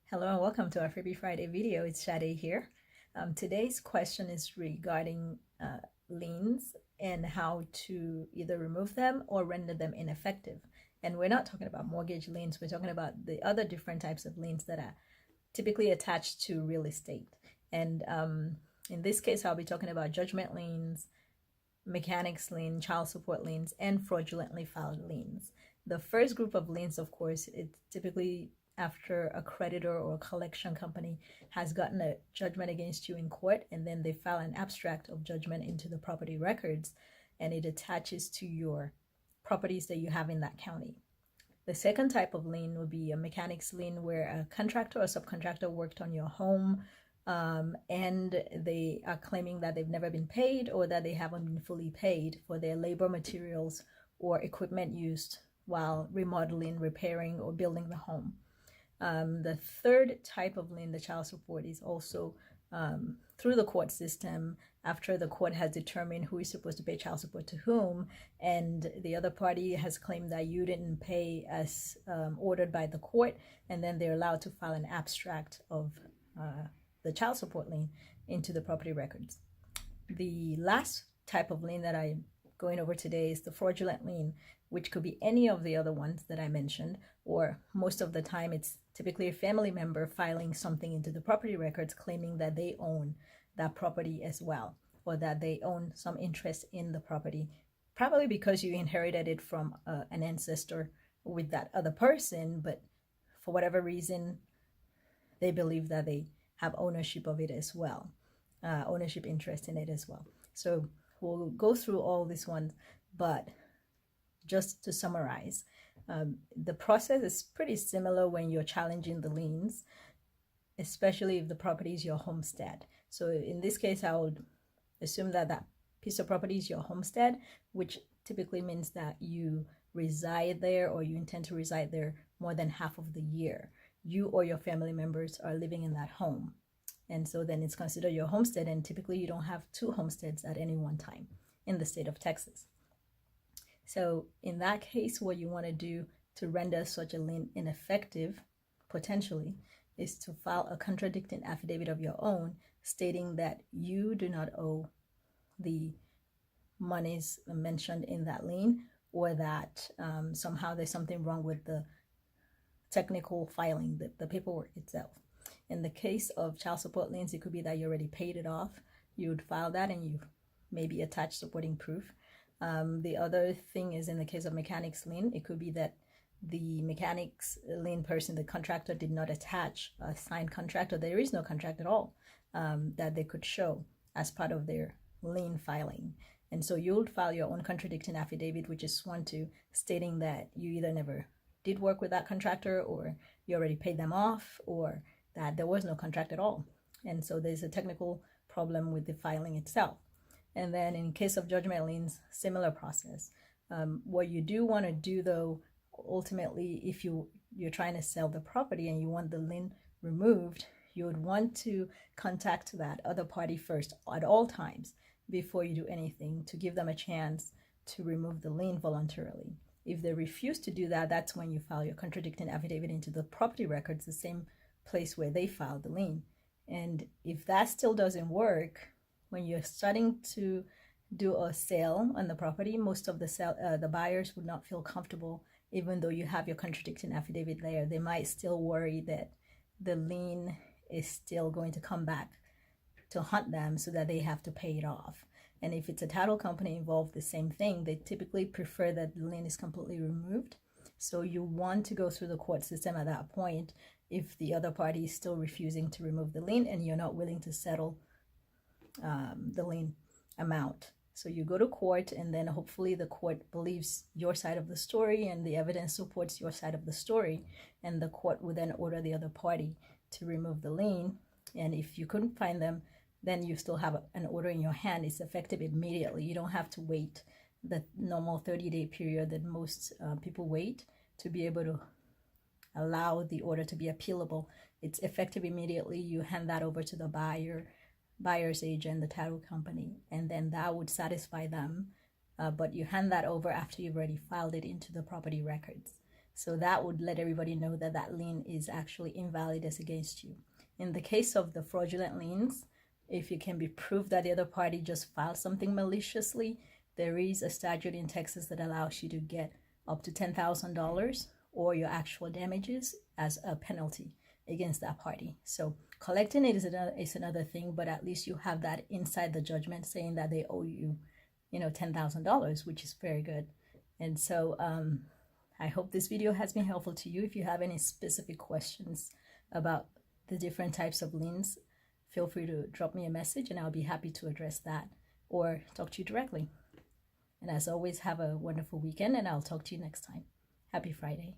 Hello and welcome to our Freebie Friday video. It's Shade here. Today's question is regarding liens and how to either remove them or render them ineffective. And we're not talking about mortgage liens, we're talking about the other different types of liens that are typically attached to real estate. And in this case, I'll be talking about judgment liens, mechanics lien, child support liens, and fraudulently filed liens. The first group of liens, of course, it's typically after a creditor or a collection company has gotten a judgment against you in court, and then they file an abstract of judgment into the property records, and it attaches to your properties that you have in that county. The second type of lien would be a mechanics lien, where a contractor or subcontractor worked on your home, and they are claiming that they've never been paid or that they haven't been fully paid for their labor, materials, or equipment used while remodeling, repairing, or building the home. The third type of lien, the child support, is also through the court system after the court has determined who is supposed to pay child support to whom, and the other party has claimed that you didn't pay as ordered by the court, and then they're allowed to file an abstract of the child support lien into the property records. The last type of lien that I'm going over today is the fraudulent lien, which could be any of the other ones that I mentioned, or most of the time it's typically a family member filing something into the property records claiming that they own that property as well, or that they own some interest in the property, probably because you inherited it from an ancestor with that other person, but for whatever reason they believe that they have ownership of it as well, ownership interest in it as well. So we'll go through all these ones, but just to summarize, the process is pretty similar when you're challenging the liens, especially if the property is your homestead. So in this case, I would assume that that piece of property is your homestead, which typically means that you reside there or you intend to reside there more than half of the year. You or your family members are living in that home. And so then it's considered your homestead, and typically you don't have two homesteads at any one time in the state of Texas. So in that case, what you want to do to render such a lien ineffective, potentially, is to file a contradicting affidavit of your own stating that you do not owe the monies mentioned in that lien, or that somehow there's something wrong with the technical filing, the paperwork itself. In the case of child support liens, it could be that you already paid it off. You would file that and you maybe attach supporting proof. The other thing is, in the case of mechanics lien, it could be that the mechanics lien person, the contractor, did not attach a signed contract, or there is no contract at all that they could show as part of their lien filing. And so you would file your own contradicting affidavit, which is sworn to, stating that you either never did work with that contractor, or you already paid them off, or that there was no contract at all. And so there's a technical problem with the filing itself. And then in case of judgment liens, similar process. What you do want to do, though, ultimately, if you're trying to sell the property and you want the lien removed, you would want to contact that other party first at all times before you do anything, to give them a chance to remove the lien voluntarily. If they refuse to do that, that's when you file your contradicting affidavit into the property records, the same place where they filed the lien. And if that still doesn't work, when you're starting to do a sale on the property, most of the buyers would not feel comfortable, even though you have your contradicting affidavit there. They might still worry that the lien is still going to come back to haunt them, so that they have to pay it off. And if it's a title company involved, the same thing. They typically prefer that the lien is completely removed. So you want to go through the court system at that point if the other party is still refusing to remove the lien and you're not willing to settle the lien amount. So you go to court, and then hopefully the court believes your side of the story and the evidence supports your side of the story, and the court will then order the other party to remove the lien. And if you couldn't find them, then you still have an order in your hand. It's effective immediately. You don't have to wait the normal 30-day period that most people wait to be able to allow the order to be appealable. It's effective immediately. You hand that over to the buyer. buyer's agent, the title company, and then that would satisfy them. But you hand that over after you've already filed it into the property records. So that would let everybody know that that lien is actually invalid as against you. In the case of the fraudulent liens, if you can be proved that the other party just filed something maliciously, there is a statute in Texas that allows you to get up to $10,000 or your actual damages as a penalty against that party. So collecting it is another thing, but at least you have that inside the judgment saying that they owe you, $10,000, which is very good. And so I hope this video has been helpful to you. If you have any specific questions about the different types of liens, feel free to drop me a message and I'll be happy to address that or talk to you directly. And as always, have a wonderful weekend and I'll talk to you next time. Happy Friday.